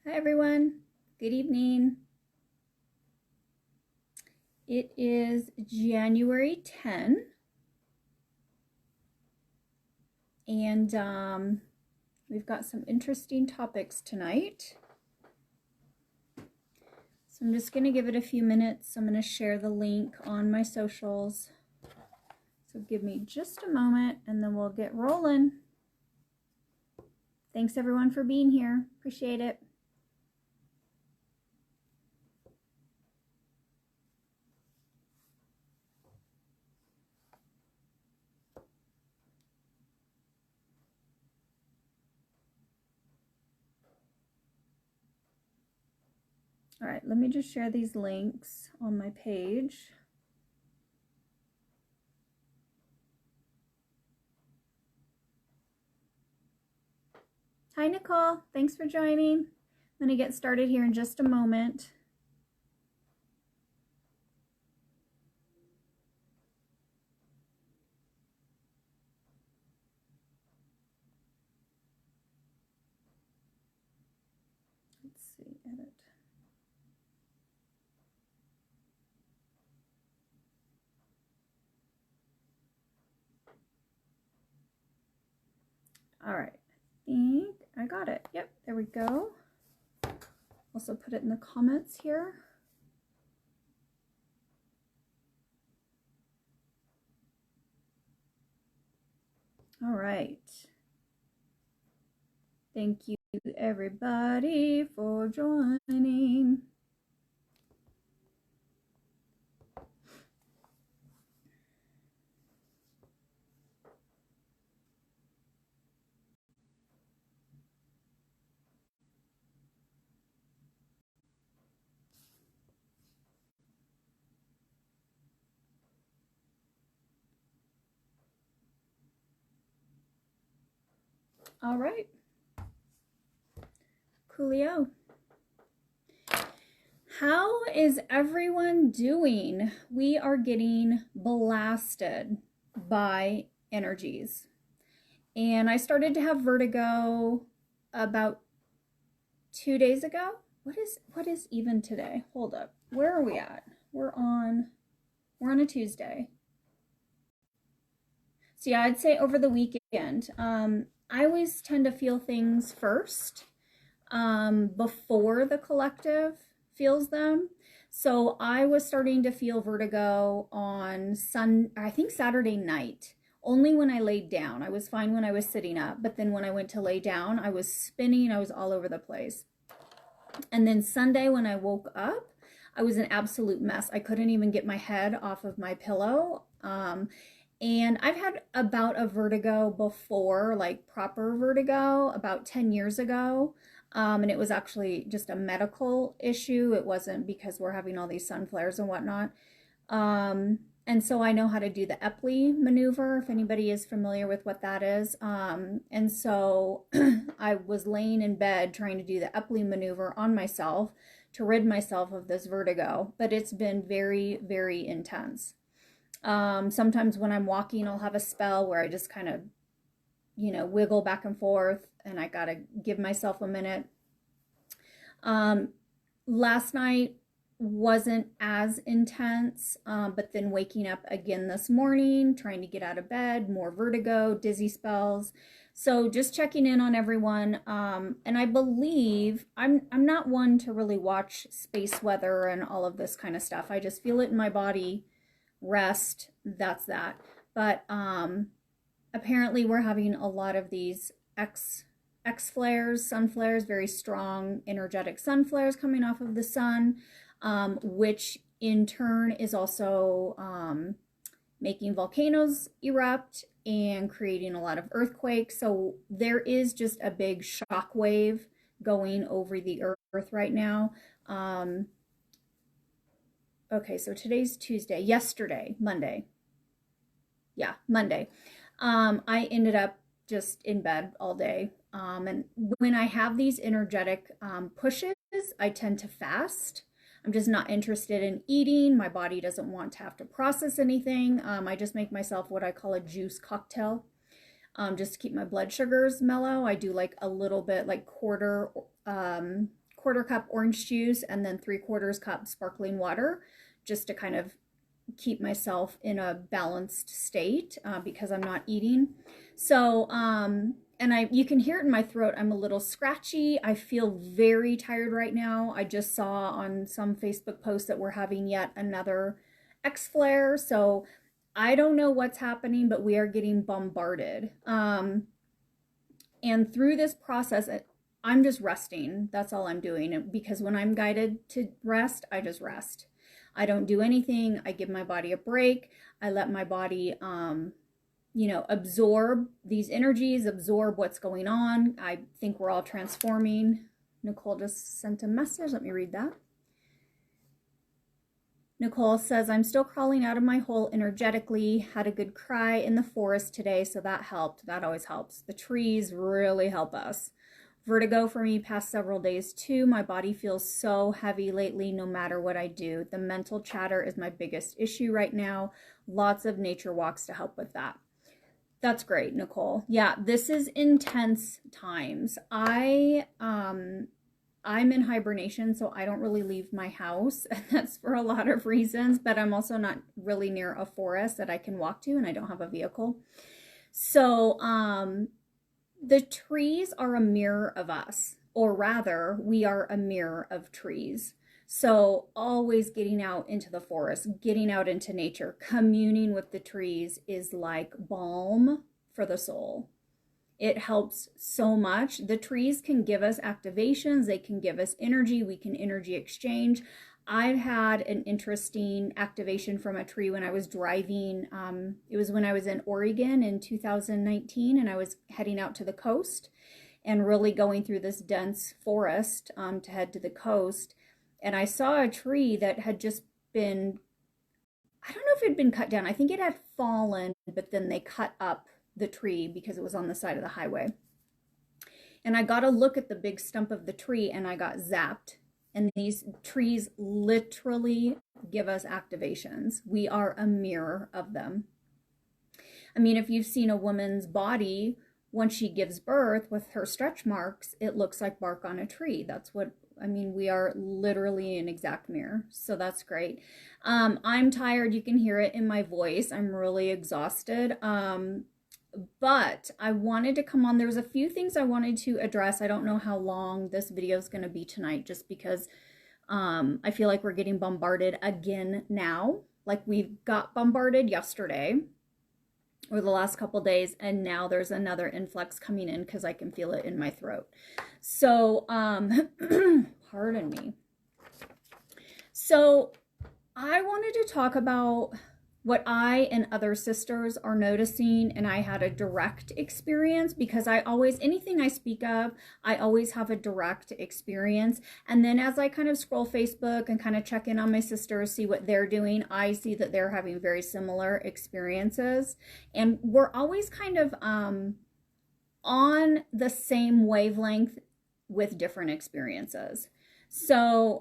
Hi everyone, good evening. It is January 10 and we've got some interesting topics tonight. So I'm just going to give it a few minutes. I'm going to share the link on my socials. So give me just a moment and then we'll get rolling. Thanks everyone for being here. Appreciate it. All right, let me just share these links on my page. Hi, Nicole. Thanks for joining. I'm going to get started here in just a moment. Let's see, edit. All right, I think I got it. Yep, there we go. Also put it in the comments here. All right. Thank you everybody for joining. All right. Coolio. How is everyone doing? We are getting blasted by energies. And I started to have vertigo about 2 days ago. What is even today? Hold up. Where are we at? We're on a Tuesday. So yeah, I'd say over the weekend. I always tend to feel things first before the collective feels them. So I was starting to feel vertigo on I think Saturday night, only when I laid down. I was fine when I was sitting up, but then when I went to lay down, I was spinning, I was all over the place. And then Sunday when I woke up, I was an absolute mess. I couldn't even get my head off of my pillow. And I've had a bout of vertigo before, like proper vertigo, about 10 years ago. And it was actually just a medical issue. It wasn't because we're having all these sun flares and whatnot. And so I know how to do the Epley maneuver, if anybody is familiar with what that is. And so I was laying in bed trying to do the Epley maneuver on myself to rid myself of this vertigo, but it's been very, very intense. Sometimes when I'm walking, I'll have a spell where I just kind of, wiggle back and forth, and I gotta give myself a minute. Last night wasn't as intense, but then waking up again this morning, trying to get out of bed, more vertigo, dizzy spells. So just checking in on everyone. And I believe I'm not one to really watch space weather and all of this kind of stuff. I just feel it in my body. Rest, that's that. But apparently we're having a lot of these X-flares, sun flares, very strong energetic sun flares coming off of the sun, which in turn is also making volcanoes erupt and creating a lot of earthquakes. So there is just a big shock wave going over the earth right now. Okay, so today's Tuesday. Yesterday, Monday. Yeah, Monday. I ended up just in bed all day. And when I have these energetic pushes, I tend to fast. I'm just not interested in eating. My body doesn't want to have to process anything. I just make myself what I call a juice cocktail, just to keep my blood sugars mellow. I do like a little bit, like quarter 1/4 cup orange juice and then 3/4 cup sparkling water, just to kind of keep myself in a balanced state because I'm not eating. So, and you can hear it in my throat. I'm a little scratchy. I feel very tired right now. I just saw on some Facebook posts that we're having yet another Xflare. So I don't know what's happening, but we are getting bombarded. And through this process, I'm just resting. That's all I'm doing. Because when I'm guided to rest, I just rest. I don't do anything. I give my body a break. I let my body, you know, absorb these energies, absorb what's going on. I think we're all transforming. Nicole just sent a message. Let me read that. Nicole says, I'm still crawling out of my hole energetically. Had a good cry in the forest today, so that helped. That always helps. The trees really help us. Vertigo for me past several days too. My body feels so heavy lately no matter what I do. The mental chatter is my biggest issue right now. Lots of nature walks to help with that. That's great, Nicole. Yeah, this is intense times. I'm in hibernation, so I don't really leave my house, and that's for a lot of reasons, but I'm also not really near a forest that I can walk to, and I don't have a vehicle. So, the trees are a mirror of us, or rather, we are a mirror of trees. So always getting out into the forest, getting out into nature, communing with the trees is like balm for the soul. It helps so much. The trees can give us activations. They can give us energy. We can energy exchange. I've had an interesting activation from a tree when I was driving. It was when I was in Oregon in 2019, and I was heading out to the coast and really going through this dense forest to head to the coast. And I saw a tree that had just been, I don't know if it had been cut down. I think it had fallen, but then they cut up the tree because it was on the side of the highway. And I got a look at the big stump of the tree and I got zapped. And these trees literally give us activations. We are a mirror of them. I mean, if you've seen a woman's body, once she gives birth with her stretch marks, it looks like bark on a tree. That's what, I mean, we are literally an exact mirror. So that's great. I'm tired. You can hear it in my voice. I'm really exhausted. But I wanted to come on. There was a few things I wanted to address. I don't know how long this video is going to be tonight, just because I feel like we're getting bombarded again now. Like we got bombarded yesterday or the last couple days, and now there's another influx coming in because I can feel it in my throat. So pardon me. So I wanted to talk about what I and other sisters are noticing, and I had a direct experience because I always, anything I speak of, I always have a direct experience. And then as I kind of scroll Facebook and kind of check in on my sisters, see what they're doing, I see that they're having very similar experiences. And we're always kind of on the same wavelength with different experiences. So,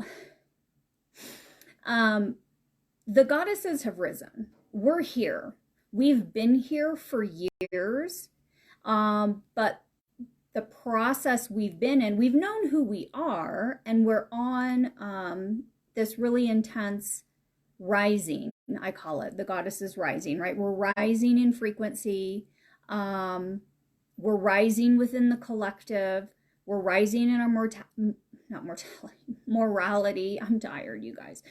the goddesses have risen. We're here. We've been here for years, but the process we've been in, we've known who we are, and we're on this really intense rising, I call it. The goddesses rising, right? We're rising in frequency. We're rising within the collective. We're rising in our morality. I'm tired, you guys.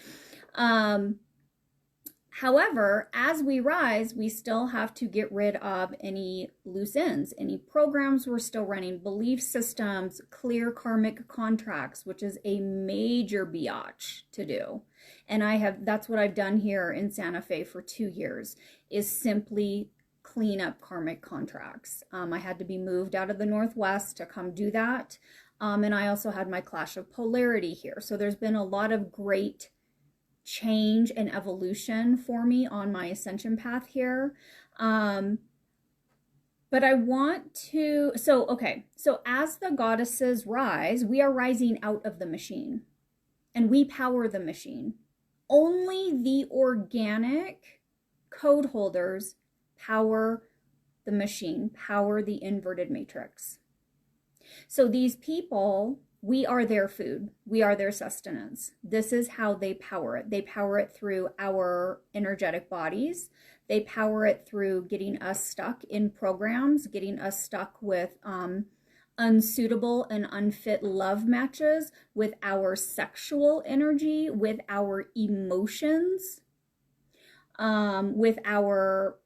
However, as we rise, we still have to get rid of any loose ends, any programs we're still running, belief systems, clear karmic contracts, which is a major biatch to do. And that's what I've done here in Santa Fe for 2 years, is simply clean up karmic contracts. I had to be moved out of the Northwest to come do that. And I also had my clash of polarity here. So there's been a lot of great change and evolution for me on my ascension path here. But I want to, so as the goddesses rise, we are rising out of the machine and we power the machine. Only the organic code holders power the machine, power the inverted matrix. So these people We are their food. We are their sustenance. This is how they power it. They power it through our energetic bodies. They power it through getting us stuck in programs, getting us stuck with unsuitable and unfit love matches, with our sexual energy, with our emotions, with our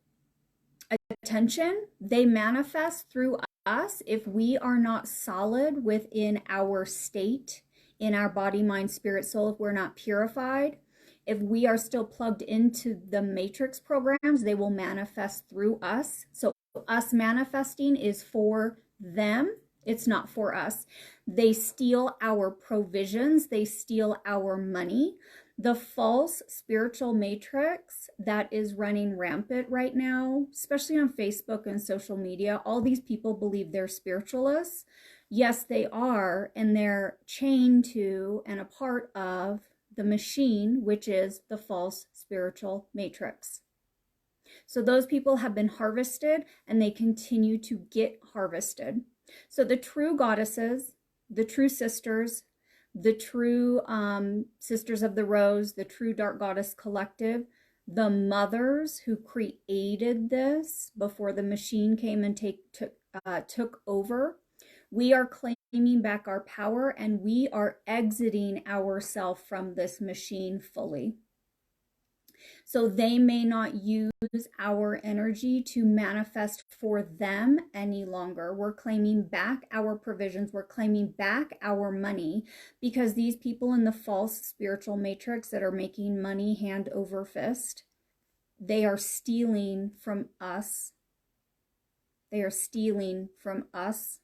attention. They manifest through us if we are not solid within our state, in our body, mind, spirit, soul, if we're not purified. If we are still plugged into the matrix programs, they will manifest through us. So us manifesting is for them. It's not for us. They steal our provisions. They steal our money. The false spiritual matrix that is running rampant right now, especially on Facebook and social media, all these people believe they're spiritualists. Yes, they are, and they're chained to and a part of the machine, which is the false spiritual matrix. So those people have been harvested, and they continue to get harvested. So the true goddesses, the true sisters, the true Sisters of the Rose, the true Dark Goddess Collective, the mothers who created this before the machine came and took over, we are claiming back our power, and we are exiting ourselves from this machine fully. So they may not use our energy to manifest for them any longer. We're claiming back our provisions. We're claiming back our money, because these people in the false spiritual matrix that are making money hand over fist, they are stealing from us. They are stealing from us.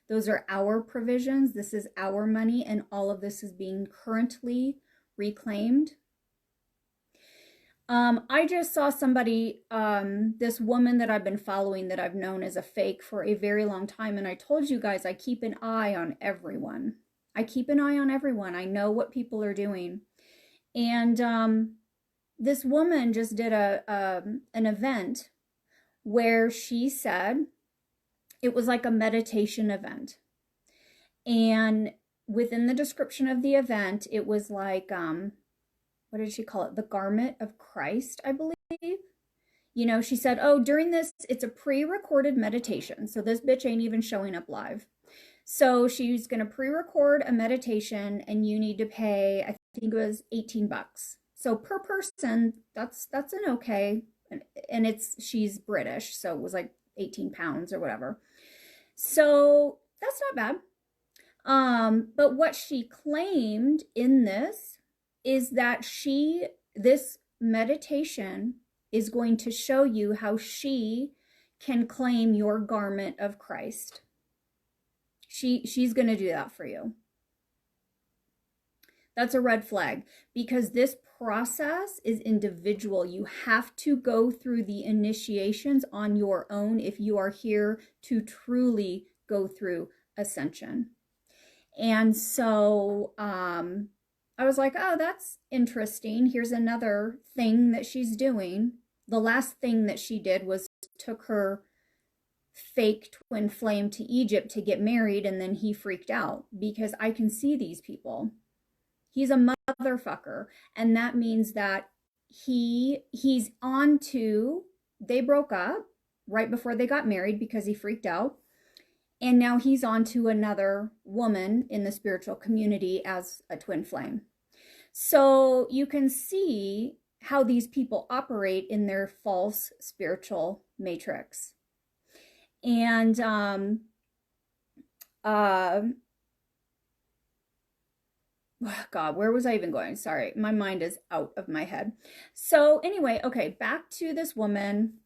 Those are our provisions. This is our money, and all of this is being currently reclaimed. I just saw somebody, this woman that I've been following, that I've known as a fake for a very long time. And I told you guys, I keep an eye on everyone. I keep an eye on everyone. I know what people are doing. And this woman just did an event where she said it was like a meditation event. And within the description of the event, it was like, what did she call it? The garment of Christ, I believe. You know, she said, oh, during this, it's a pre-recorded meditation. So this bitch ain't even showing up live. So she's going to pre-record a meditation, and you need to pay, I think it was $18. So per person, that's an okay. And she's British, so it was like 18 pounds or whatever. So that's not bad. But what she claimed in this is that this meditation is going to show you how she can claim your garment of Christ. She's going to do that for you. That's a red flag, because this process is individual. You have to go through the initiations on your own if you are here to truly go through ascension. And so I was like, oh, that's interesting. Here's another thing that she's doing. The last thing that she did was took her fake twin flame to Egypt to get married, and then he freaked out, because I can see these people. He's a motherfucker, and that means that he's on to, they broke up right before they got married because he freaked out, and now he's on to another woman in the spiritual community as a twin flame. So you can see how these people operate in their false spiritual matrix. And God, where was I even going? Sorry, my mind is out of my head. So anyway, okay, back to this woman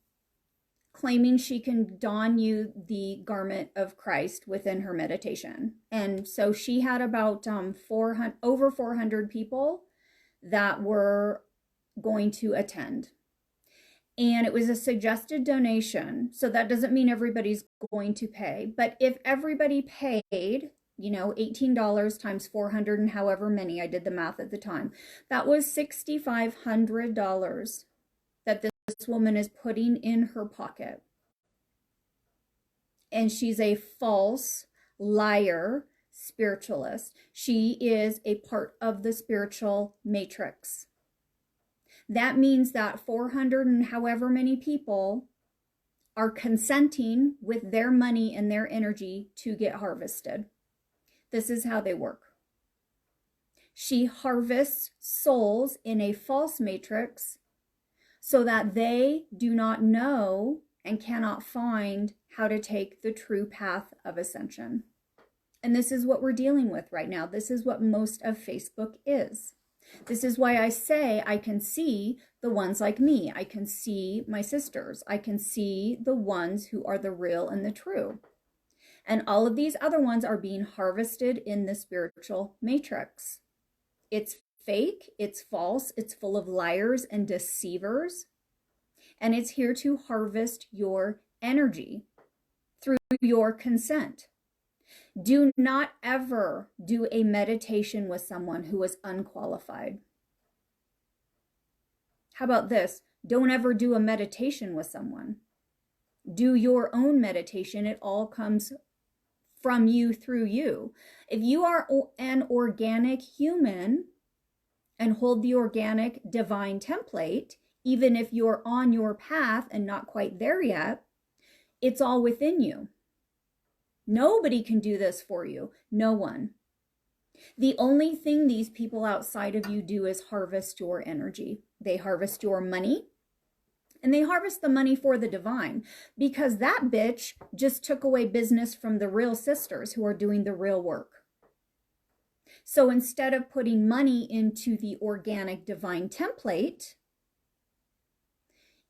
claiming she can don you the garment of Christ within her meditation. And so she had about over 400 people that were going to attend. And it was a suggested donation. So that doesn't mean everybody's going to pay. But if everybody paid, you know, $18 times 400 and however many, I did the math at the time, that was $6,500 that this woman is putting in her pocket. And she's a false liar, spiritualist. She is a part of the spiritual matrix. That means that 400 and however many people are consenting with their money and their energy to get harvested. This is how they work. She harvests souls in a false matrix so that they do not know and cannot find how to take the true path of ascension. And this is what we're dealing with right now. This is what most of Facebook is. This is why I say I can see the ones like me. I can see my sisters. I can see the ones who are the real and the true. And all of these other ones are being harvested in the spiritual matrix. It's fake, it's false, it's full of liars and deceivers. And it's here to harvest your energy through your consent. Do not ever do a meditation with someone who is unqualified. How about this? Don't ever do a meditation with someone. Do your own meditation. It all comes from you through you. If you are an organic human and hold the organic divine template, even if you're on your path and not quite there yet, it's all within you. Nobody can do this for you. No one. The only thing these people outside of you do is harvest your energy. They harvest your money, and they harvest the money for the divine, because that bitch just took away business from the real sisters who are doing the real work. So instead of putting money into the organic divine template,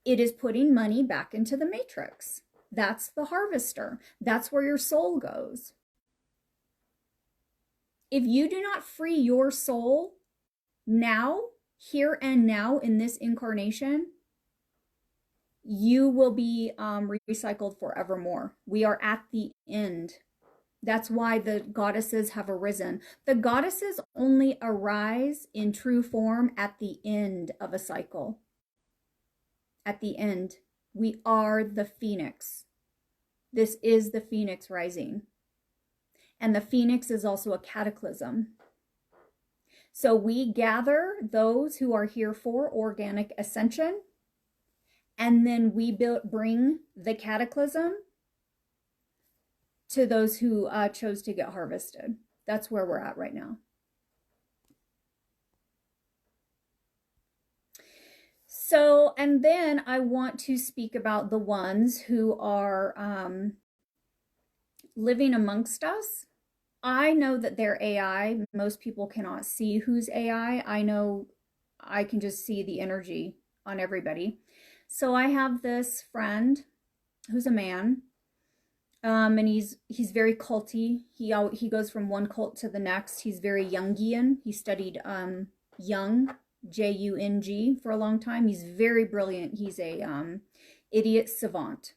it is putting money back into the matrix. That's the harvester. That's where your soul goes. If you do not free your soul now, here and now in this incarnation, you will be recycled forevermore. We are at the end. That's why the goddesses have arisen. The goddesses only arise in true form at the end of a cycle. At the end. We are the phoenix. This is the phoenix rising. And the phoenix is also a cataclysm. So we gather those who are here for organic ascension, and then we bring the cataclysm to those who chose to get harvested. That's where we're at right now. So, and then I want to speak about the ones who are living amongst us. I know that they're AI. Most people cannot see who's AI. I know I can just see the energy on everybody. So I have this friend who's a man, and he's very culty. He goes from one cult to the next. He's very Jungian. He studied Jung. Jung for a long time. He's very brilliant. He's a idiot savant.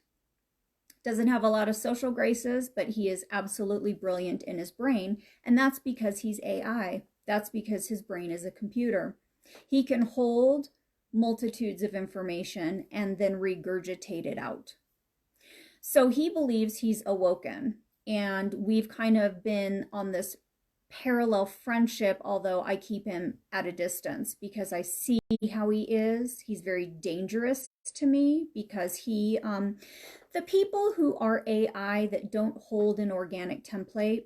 Doesn't have a lot of social graces, but he is absolutely brilliant in his brain, and that's because he's AI. That's because his brain is a computer. He can hold multitudes of information and then regurgitate it out. So he believes he's awoken, and we've kind of been on this parallel friendship, although I keep him at a distance because I see how he is. He's very dangerous to me because the people who are AI that don't hold an organic template,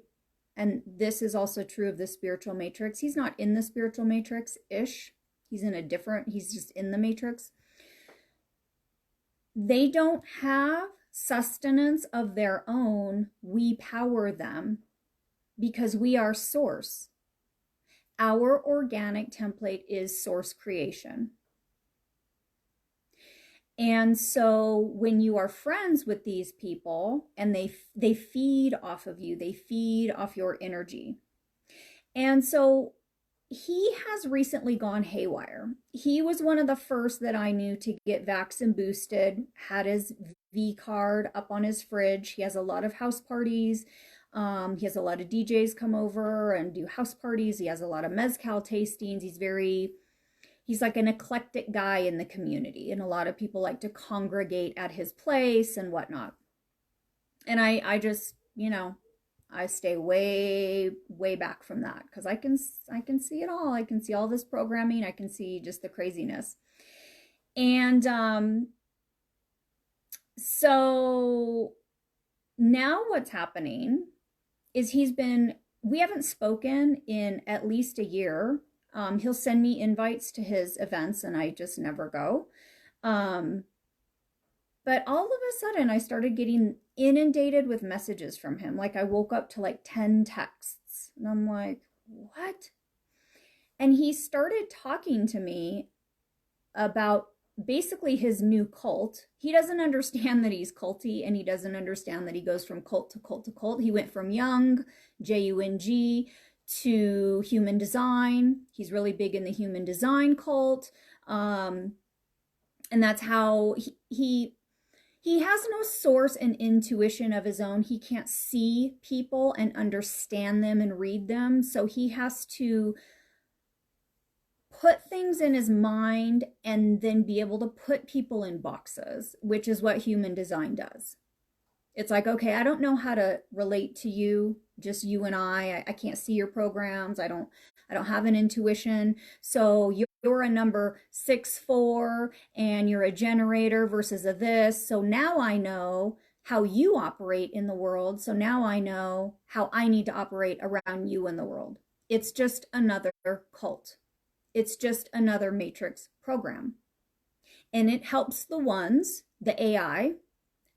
and this is also true of the spiritual matrix. He's not in the spiritual matrix-ish. He's just in the matrix. They don't have sustenance of their own. We power them. Because we are source. Our organic template is source creation. And so when you are friends with these people and they feed off of you, they feed off your energy. And so he has recently gone haywire. He was one of the first that I knew to get vaccine boosted, had his V card up on his fridge. He has a lot of house parties. He has a lot of DJs come over and do house parties. He has a lot of mezcal tastings. He's like an eclectic guy in the community, and a lot of people like to congregate at his place and whatnot. And I just, I stay way, way back from that because I can see it all. I can see all this programming. I can see just the craziness. And so now what's happening is we haven't spoken in at least a year. He'll send me invites to his events and I just never go. But all of a sudden I started getting inundated with messages from him. Like I woke up to like 10 texts and I'm like, what? And he started talking to me about basically his new cult. He doesn't understand that he's culty, and he doesn't understand that he goes from cult to cult to cult. He went from Jung, Jung, to human design. He's really big in the human design cult. And that's how he has no source and intuition of his own. He can't see people and understand them and read them. So he has to put things in his mind and then be able to put people in boxes, which is what human design does. It's like, okay, I don't know how to relate to you, just you and I can't see your programs. I don't have an intuition. So you're a number 6-4 and you're a generator versus a this. So now I know how you operate in the world. So now I know how I need to operate around you in the world. It's just another cult. It's just another matrix program. And it helps the ones, the AI,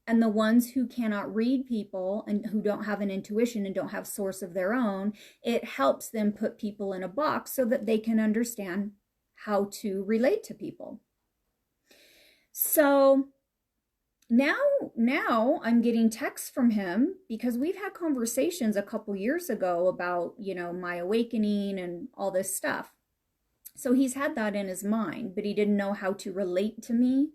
and the ones who cannot read people and who don't have an intuition and don't have source of their own. It helps them put people in a box so that they can understand how to relate to people. So now I'm getting texts from him because we've had conversations a couple years ago about, my awakening and all this stuff. So he's had that in his mind, but he didn't know how to relate to me.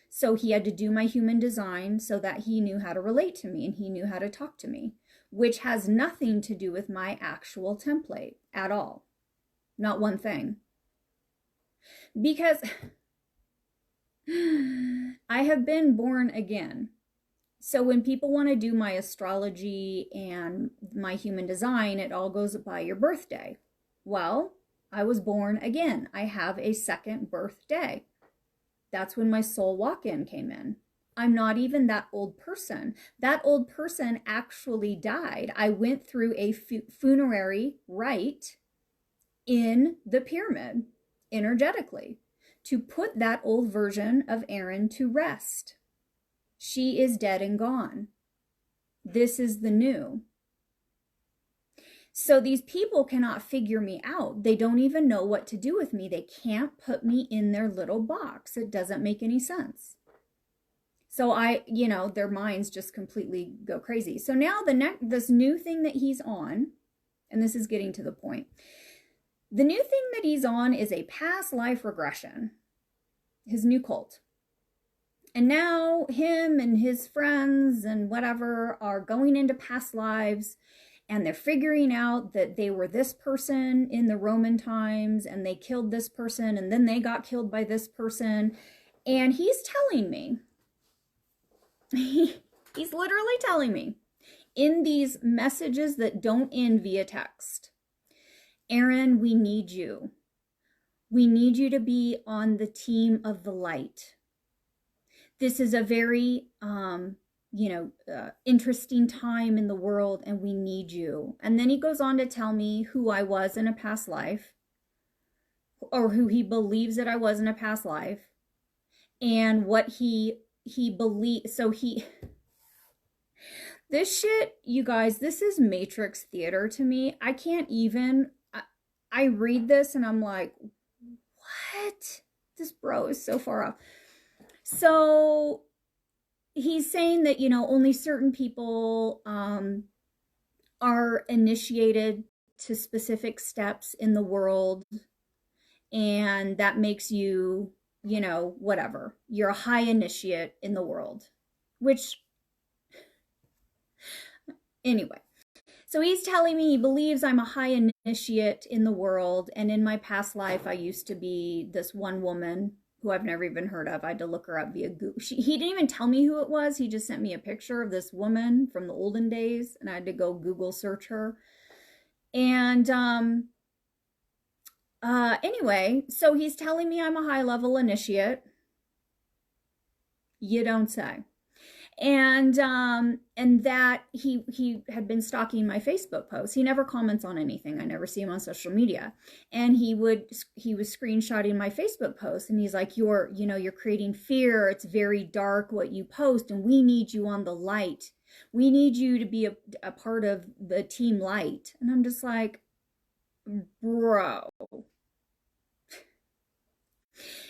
So he had to do my human design so that he knew how to relate to me and he knew how to talk to me, which has nothing to do with my actual template at all. Not one thing. Because I have been born again. So when people want to do my astrology and my human design, it all goes by your birthday. Well, I was born again. I have a second birthday. That's when my soul walk-in came in. I'm not even that old person. That old person actually died. I went through a funerary rite in the pyramid, energetically, to put that old version of Erin to rest. She is dead and gone. This is the new. So these people cannot figure me out. They don't even know what to do with me. They can't put me in their little box. It doesn't make any sense. So their minds just completely go crazy. So now this new thing that he's on, and this is getting to the point. The new thing that he's on is a past life regression, his new cult. And now him and his friends and whatever are going into past lives. And they're figuring out that they were this person in the Roman times and they killed this person and then they got killed by this person. And he's telling me, he's literally telling me in these messages that don't end via text, Erin, we need you. We need you to be on the team of the light. This is a very, interesting time in the world and we need you. And then he goes on to tell me who I was in a past life, or who he believes that I was in a past life, and what he believes. So this shit, you guys, this is Matrix theater to me. I can't even, I read this and I'm like, what? This bro is so far off. So he's saying that, only certain people are initiated to specific steps in the world. And that makes you, whatever. You're a high initiate in the world. Which, anyway. So he's telling me he believes I'm a high initiate in the world. And in my past life, I used to be this one woman who I've never even heard of. I had to look her up via Google. He didn't even tell me who it was. He just sent me a picture of this woman from the olden days, and I had to go Google search her. And anyway, so he's telling me I'm a high-level initiate. You don't say. And that he had been stalking my Facebook posts. He never comments on anything. I never see him on social media. And he was screenshotting my Facebook posts, and he's like, you're creating fear. It's very dark what you post, and we need you on the light. We need you to be a part of the team light. And I'm just like, bro.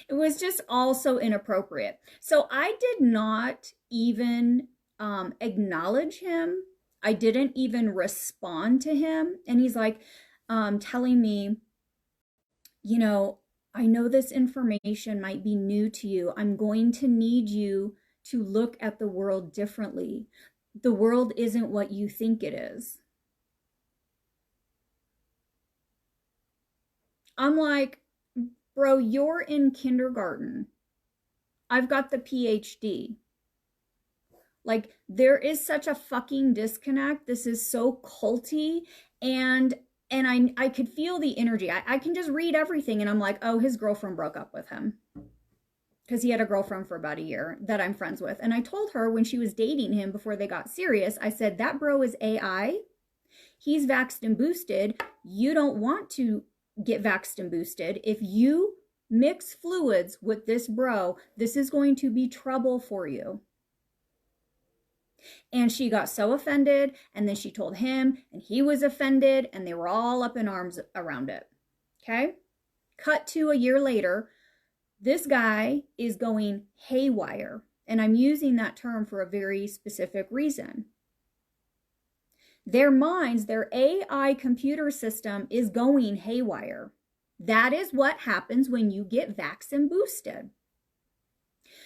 It was just all so inappropriate. So I did not even acknowledge him. I didn't even respond to him. And he's like telling me, I know this information might be new to you. I'm going to need you to look at the world differently. The world isn't what you think it is. I'm like, bro, you're in kindergarten. I've got the PhD. Like, there is such a fucking disconnect. This is so culty. And I could feel the energy. I can just read everything, and I'm like, oh, his girlfriend broke up with him. Because he had a girlfriend for about a year that I'm friends with. And I told her when she was dating him before they got serious, I said, that bro is AI. He's vaxxed and boosted. You don't want to get vaxxed and boosted. If you mix fluids with this bro, this is going to be trouble for you. And she got so offended, and then she told him, and he was offended, and they were all up in arms around it. Okay? Cut to a year later, this guy is going haywire, and I'm using that term for a very specific reason. Their minds, their AI computer system is going haywire. That is what happens when you get vaxxed and boosted.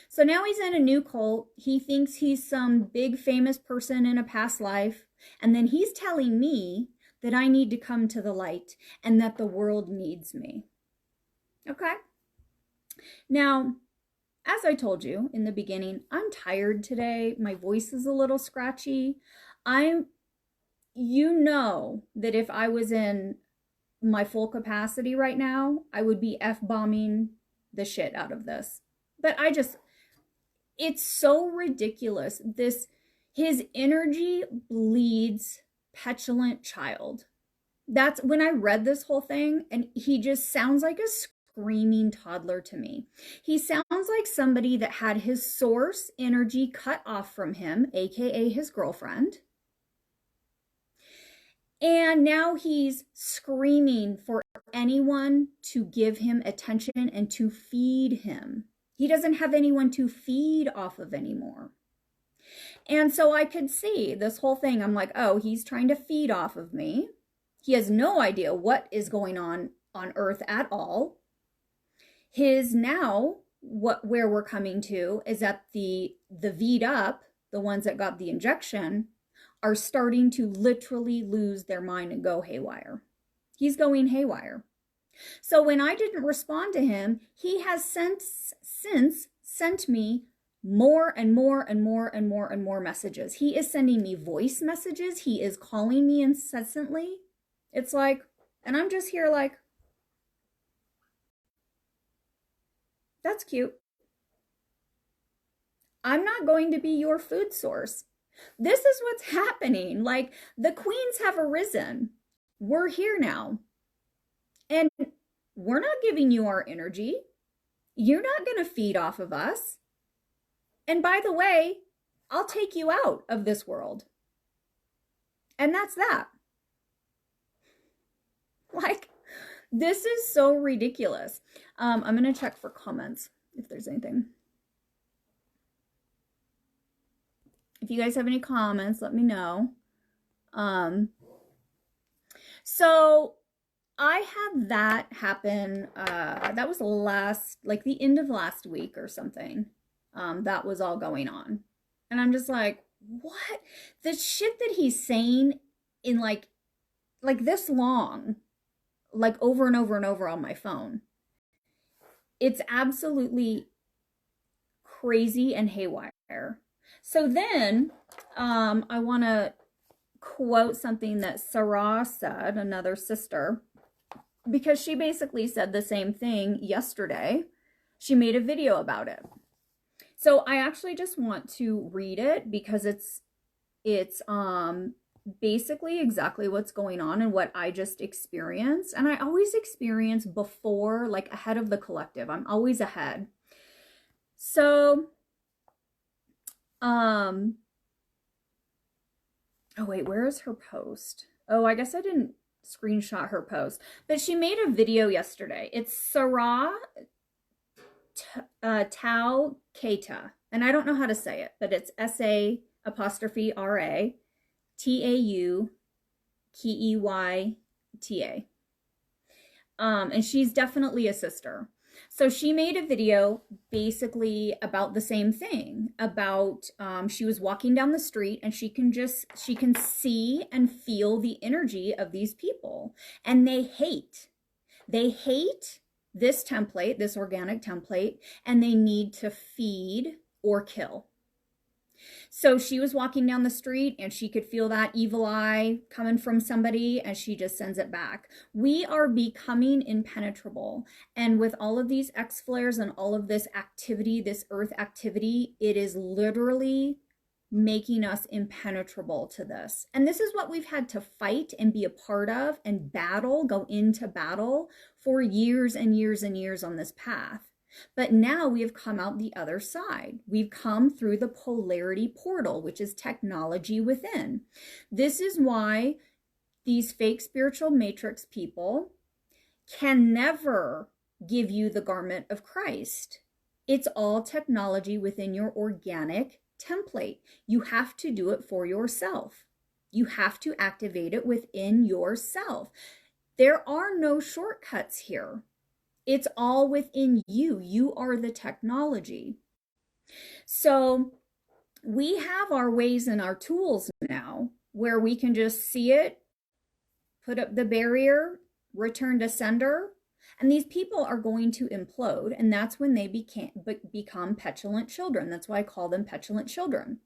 So now he's in a new cult. He thinks he's some big famous person in a past life. And then he's telling me that I need to come to the light and that the world needs me. Okay? Now, as I told you in the beginning, I'm tired today. My voice is a little scratchy. You know that if I was in my full capacity right now, I would be F-bombing the shit out of this. But it's so ridiculous. His energy bleeds petulant child. That's when I read this whole thing, and he just sounds like a screaming toddler to me. He sounds like somebody that had his source energy cut off from him, aka his girlfriend. And now he's screaming for anyone to give him attention and to feed him. He doesn't have anyone to feed off of anymore. And so I could see this whole thing. I'm like, oh, he's trying to feed off of me. He has no idea what is going on Earth at all. Where we're coming to is that the V'd up, the ones that got the injection, are starting to literally lose their mind and go haywire. He's going haywire. So when I didn't respond to him, he has since sent me more and more and more and more and more messages. He is sending me voice messages. He is calling me incessantly. It's like, and I'm just here like, that's cute. I'm not going to be your food source. This is what's happening. Like, the queens have arisen. We're here now. And we're not giving you our energy. You're not going to feed off of us. And by the way, I'll take you out of this world. And that's that. Like, this is so ridiculous. I'm going to check for comments if there's anything. If you guys have any comments, let me know. So I had that happen. That was the end of last week or something. That was all going on. And I'm just like, what? The shit that he's saying in like this long, like over and over and over on my phone. It's absolutely crazy and haywire. So then I want to quote something that Sarah said, another sister, because she basically said the same thing yesterday. She made a video about it. So I actually just want to read it because it's basically exactly what's going on and what I just experienced. And I always experience before, like ahead of the collective. I'm always ahead. So, oh wait, where is her post? Oh, I guess I didn't screenshot her post, but she made a video yesterday. It's Sarah Tau Keita, and I don't know how to say it, but it's SA apostrophe RA TAU KEYTA. And she's definitely a sister. So she made a video basically about the same thing, about she was walking down the street and she can see and feel the energy of these people, and they hate this template, this organic template, and they need to feed or kill. So she was walking down the street and she could feel that evil eye coming from somebody, and she just sends it back. We are becoming impenetrable. And with all of these Xflares and all of this activity, this earth activity, it is literally making us impenetrable to this. And this is what we've had to fight and be a part of and battle, go into battle for years and years and years on this path. But now we have come out the other side. We've come through the polarity portal, which is technology within. This is why these fake spiritual matrix people can never give you the garment of Christ. It's all technology within your organic template. You have to do it for yourself. You have to activate it within yourself. There are no shortcuts here. It's all within you. You are the technology. So we have our ways and our tools now where we can just see it, put up the barrier, return to sender, and these people are going to implode. And that's when they become petulant children. That's why I call them petulant children.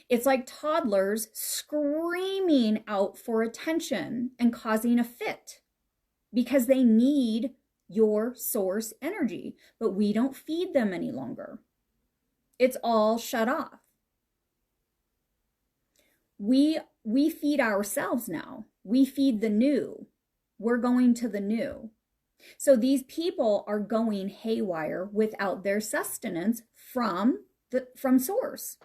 It's like toddlers screaming out for attention and causing a fit because they need your source energy, but we don't feed them any longer. It's all shut off. We feed ourselves now. We feed the new. We're going to the new. So these people are going haywire without their sustenance from source.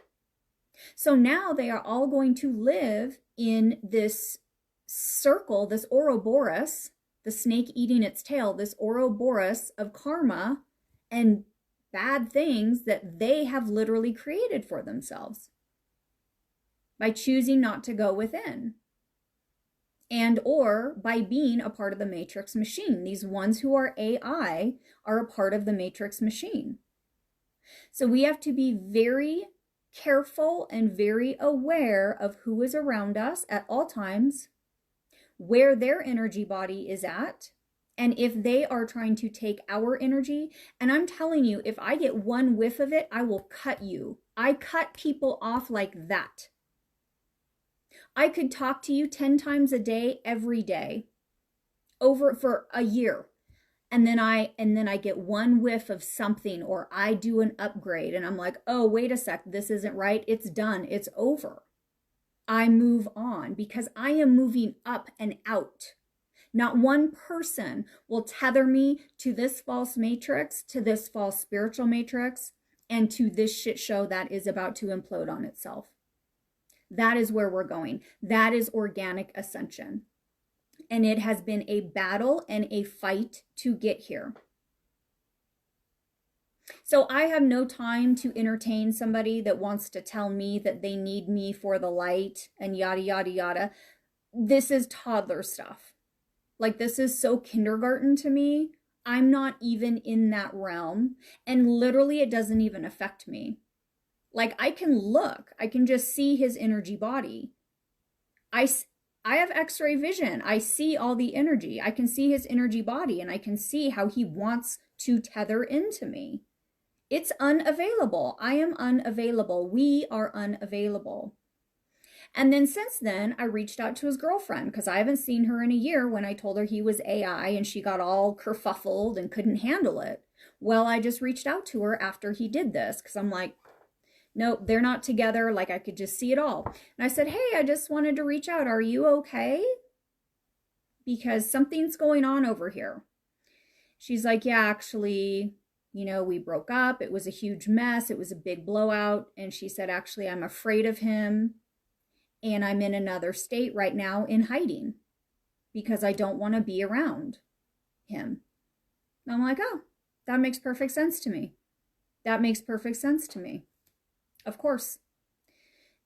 So now they are all going to live in this circle, this Ouroboros, the snake eating its tail, this Ouroboros of karma and bad things that they have literally created for themselves by choosing not to go within, and or by being a part of the matrix machine. These ones who are AI are a part of the matrix machine. So we have to be very careful and very aware of who is around us at all times, where their energy body is at, and if they are trying to take our energy. And I'm telling you, if I get one whiff of it, I will cut you. I cut people off like that. I could talk to you 10 times a day, every day, over for a year. And then I get one whiff of something, or I do an upgrade and I'm like, oh, wait a sec, this isn't right. It's done. It's over. I move on because I am moving up and out. Not one person will tether me to this false matrix, to this false spiritual matrix, and to this shit show that is about to implode on itself. That is where we're going. That is organic ascension. And it has been a battle and a fight to get here. So I have no time to entertain somebody that wants to tell me that they need me for the light and yada, yada, yada. This is toddler stuff. Like, this is so kindergarten to me. I'm not even in that realm. And literally, it doesn't even affect me. Like, I can look. I can just see his energy body. I have X-ray vision. I see all the energy. I can see his energy body, and I can see how he wants to tether into me. It's unavailable. I am unavailable. We are unavailable. And then since then, I reached out to his girlfriend because I haven't seen her in a year when I told her he was AI and she got all kerfuffled and couldn't handle it. Well, I just reached out to her after he did this because I'm like, nope, they're not together. Like I could just see it all. And I said, hey, I just wanted to reach out. Are you okay? Because something's going on over here. She's like, yeah, actually, we broke up. It was a huge mess. It was a big blowout. And she said, actually, I'm afraid of him. And I'm in another state right now in hiding because I don't want to be around him. And I'm like, oh, that makes perfect sense to me. That makes perfect sense to me. Of course.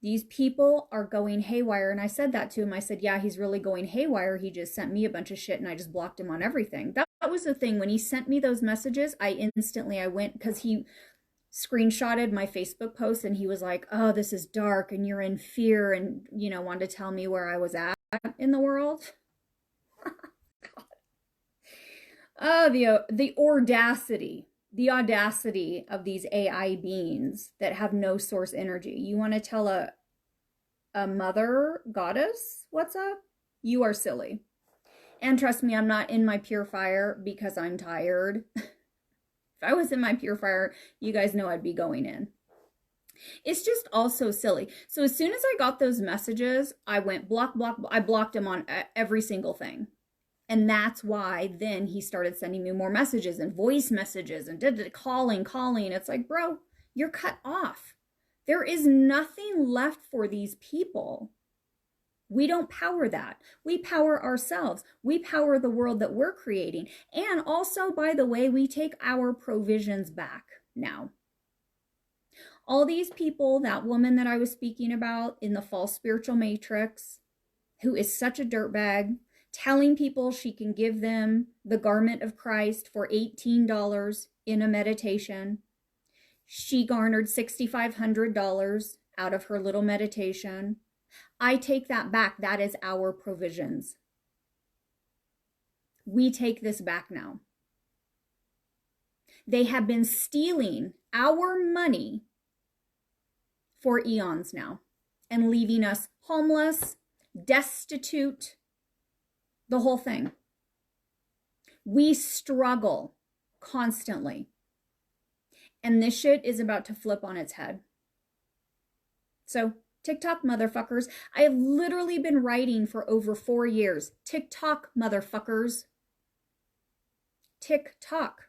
These people are going haywire. And I said that to him. I said, yeah, he's really going haywire. He just sent me a bunch of shit and I just blocked him on everything. That was the thing. When he sent me those messages, I went, because he screenshotted my Facebook post and he was like, oh, this is dark and you're in fear, and wanted to tell me where I was at in the world. Oh, the audacity of these AI beings that have no source energy. You want to tell a mother goddess what's up? You are silly. And trust me, I'm not in my purifier because I'm tired. If I was in my purifier, you guys know I'd be going in. It's just also silly. So as soon as I got those messages, I went block. I blocked him on every single thing. And that's why then he started sending me more messages and voice messages and calling. It's like, bro, you're cut off. There is nothing left for these people. We don't power that. We power ourselves. We power the world that we're creating. And also, by the way, we take our provisions back now. All these people, that woman that I was speaking about in the false spiritual matrix, who is such a dirtbag, telling people she can give them the garment of Christ for $18 in a meditation. She garnered $6,500 out of her little meditation. I take that back. That is our provisions. We take this back now. They have been stealing our money for eons now and leaving us homeless, destitute, the whole thing. We struggle constantly. And this shit is about to flip on its head. So, TikTok motherfuckers, I have literally been writing for over 4 years. TikTok motherfuckers. TikTok.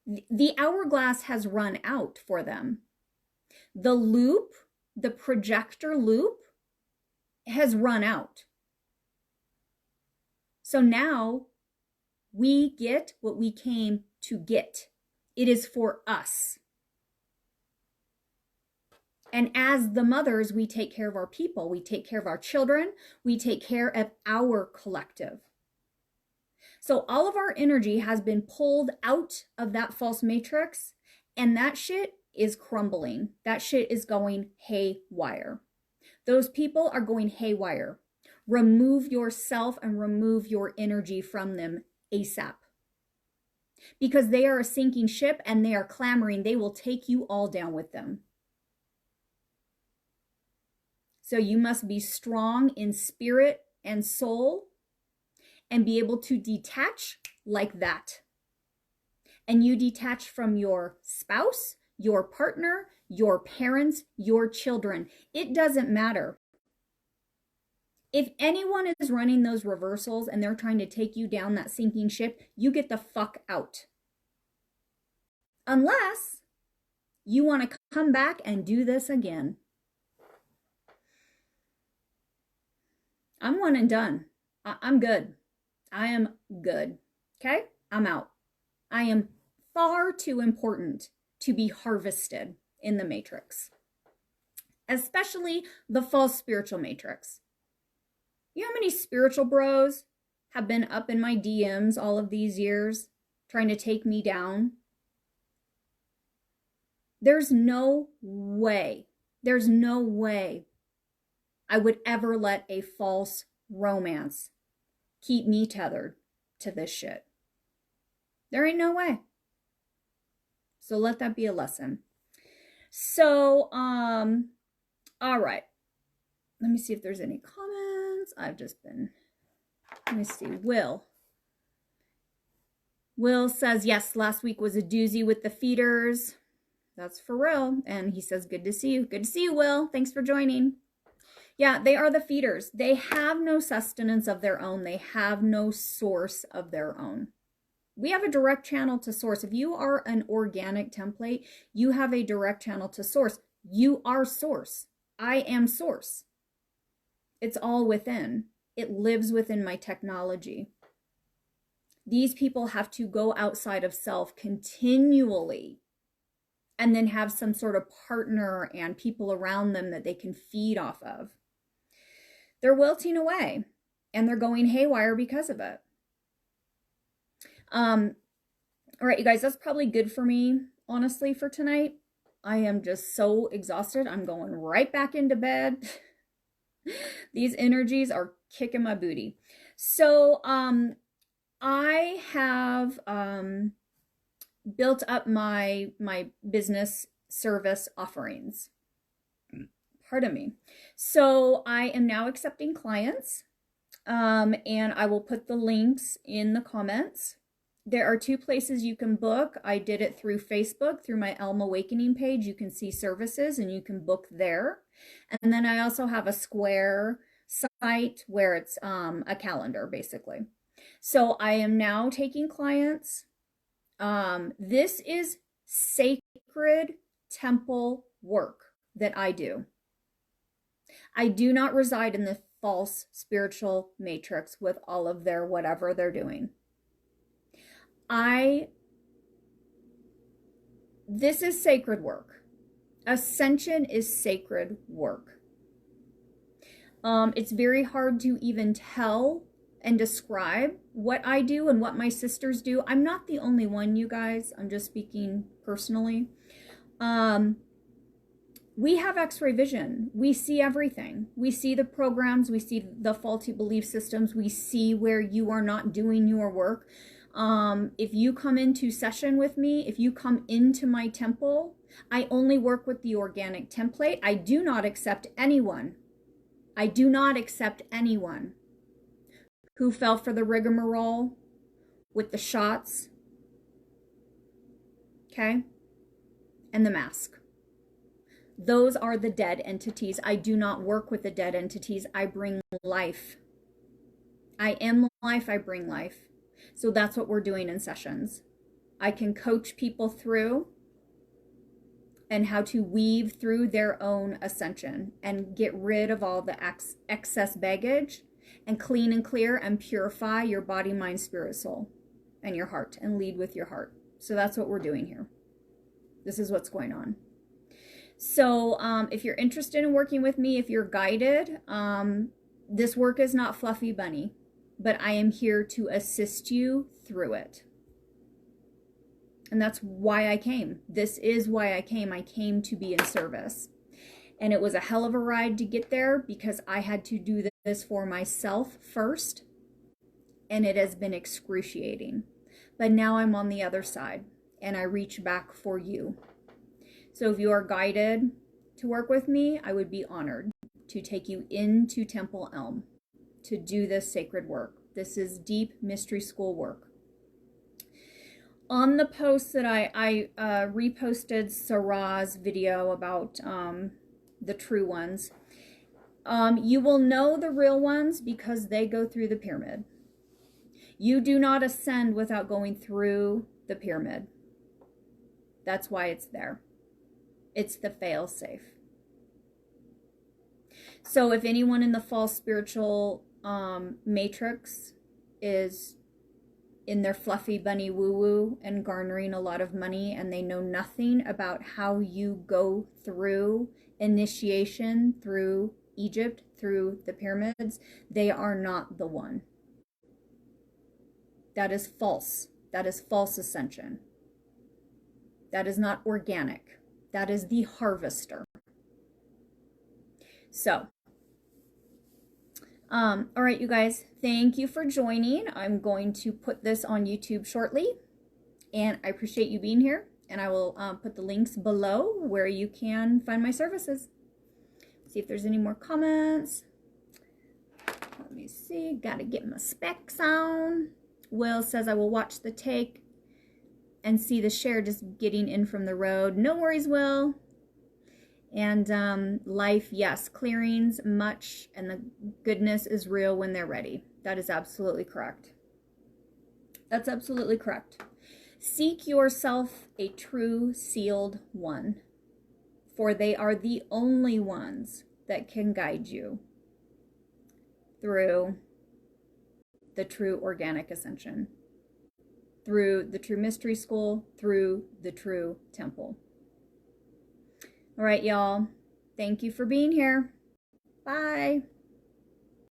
The hourglass has run out for them. The loop, the projector loop, has run out. So now we get what we came to get. It is for us. And as the mothers, we take care of our people. We take care of our children. We take care of our collective. So all of our energy has been pulled out of that false matrix, and that shit is crumbling. That shit is going haywire. Those people are going haywire. Remove yourself and remove your energy from them ASAP. Because they are a sinking ship and they are clamoring. They will take you all down with them. So you must be strong in spirit and soul and be able to detach like that. And you detach from your spouse, your partner, your parents, your children. It doesn't matter. If anyone is running those reversals and they're trying to take you down that sinking ship, you get the fuck out. Unless you want to come back and do this again. I'm one and done. I'm good. I am good. Okay? I'm out. I am far too important to be harvested in the matrix. Especially the false spiritual matrix. You know how many spiritual bros have been up in my DMs all of these years trying to take me down? There's no way I would ever let a false romance keep me tethered to this shit. There ain't no way. So let that be a lesson. So, all right. Let me see if there's any comments. I've just been, let me see. Will says, yes, last week was a doozy with the feeders. That's for real. And he says, good to see you. Good to see you, Will. Thanks for joining. Yeah, they are the feeders. They have no sustenance of their own. They have no source of their own. We have a direct channel to source. If you are an organic template, you have a direct channel to source. You are source. I am source. It's all within. It lives within my technology. These people have to go outside of self continually and then have some sort of partner and people around them that they can feed off of. They're wilting away and they're going haywire because of it. All right, you guys, that's probably good for me, honestly, for tonight. I am just so exhausted. I'm going right back into bed. These energies are kicking my booty. So, I have built up my business service offerings. Pardon me. So I am now accepting clients, and I will put the links in the comments. There are 2 places you can book. I did it through Facebook, through my Elm Awakening page. You can see services and you can book there. And then I also have a Square site where it's a calendar, basically. So I am now taking clients. This is sacred temple work that I do. I do not reside in the false spiritual matrix with all of their whatever they're doing. This is sacred work. Ascension is sacred work. It's very hard to even tell and describe what I do and what my sisters do. I'm not the only one, you guys. I'm just speaking personally. We have X-ray vision. We see everything. We see the programs. We see the faulty belief systems. We see where you are not doing your work. If you come into session with me, if you come into my temple, I only work with the organic template. I do not accept anyone. I do not accept anyone who fell for the rigmarole with the shots, okay, and the mask. Those are the dead entities. I do not work with the dead entities. I bring life. I am life. I bring life. So that's what we're doing in sessions. I can coach people through and how to weave through their own ascension and get rid of all the excess baggage and clean and clear and purify your body, mind, spirit, soul, and your heart, and lead with your heart. So that's what we're doing here. This is what's going on. So if you're interested in working with me, if you're guided, this work is not fluffy bunny, but I am here to assist you through it. And that's why I came. This is why I came. I came to be in service. And it was a hell of a ride to get there because I had to do this for myself first. And it has been excruciating. But now I'm on the other side and I reach back for you. So if you are guided to work with me, I would be honored to take you into Temple Elm to do this sacred work. This is deep mystery school work. On the post that I reposted Sarah's video about the true ones, you will know the real ones because they go through the pyramid. You do not ascend without going through the pyramid. That's why it's there. It's the fail-safe. So if anyone in the false spiritual matrix is in their fluffy bunny woo-woo and garnering a lot of money and they know nothing about how you go through initiation, through Egypt, through the pyramids, they are not the one. That is false. That is false ascension. That is not organic. That is the harvester. So, all right, you guys, thank you for joining. I'm going to put this on YouTube shortly. And I appreciate you being here. And I will put the links below where you can find my services. See if there's any more comments. Let me see. Got to get my specs on. Will says, I will watch the take and see the share just getting in from the road. No worries, Will. And life, yes, clearings, much, and the goodness is real when they're ready. That is absolutely correct. That's absolutely correct. Seek yourself a true sealed one, for they are the only ones that can guide you through the true organic ascension, through the true mystery school, through the true temple. All right, y'all. Thank you for being here. Bye.